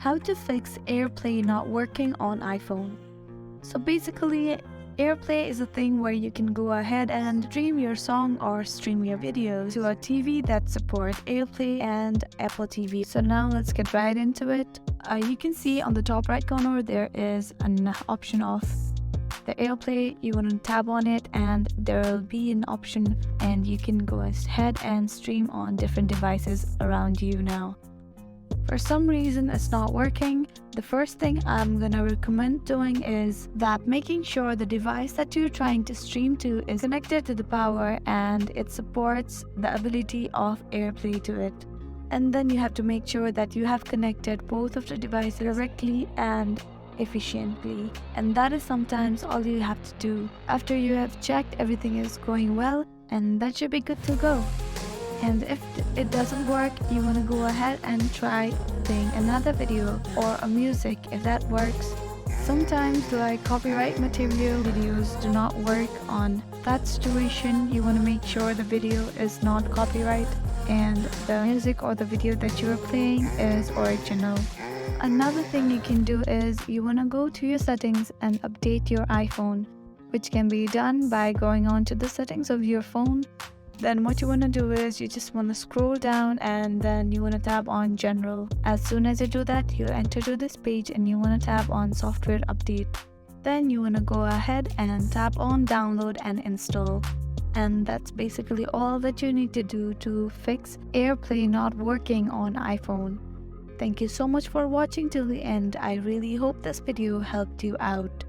How to fix AirPlay not working on iPhone. So basically, AirPlay is a thing where you can go ahead and stream your song or stream your videos to a TV that supports AirPlay and Apple TV. So now let's get right into it. You can see on the top right corner there is an option of the AirPlay. You want to tap on it and there will be an option and you can go ahead and stream on different devices around you now. For some reason it's not working. The first thing I'm gonna recommend doing is that making sure the device that you're trying to stream to is connected to the power and it supports the ability of AirPlay to it. And then you have to make sure that you have connected both of the devices directly and efficiently. And that is sometimes all you have to do. After you have checked everything is going well, and that should be good to go. And if it doesn't work, you want to go ahead and try playing another video or a music if that works. Sometimes like copyright material videos do not work on that situation. You want to make sure the video is not copyright and the music or the video that you are playing is original. Another thing you can do is you want to go to your settings and update your iPhone, which can be done by going on to the settings of your phone. Then what you want to do is you just want to scroll down and then you want to tap on general. As soon as you do that, you enter to this page and you want to tap on software update. Then you want to go ahead and tap on download and install. And that's basically all that you need to do to fix AirPlay not working on iPhone. Thank you so much for watching till the end. I really hope this video helped you out.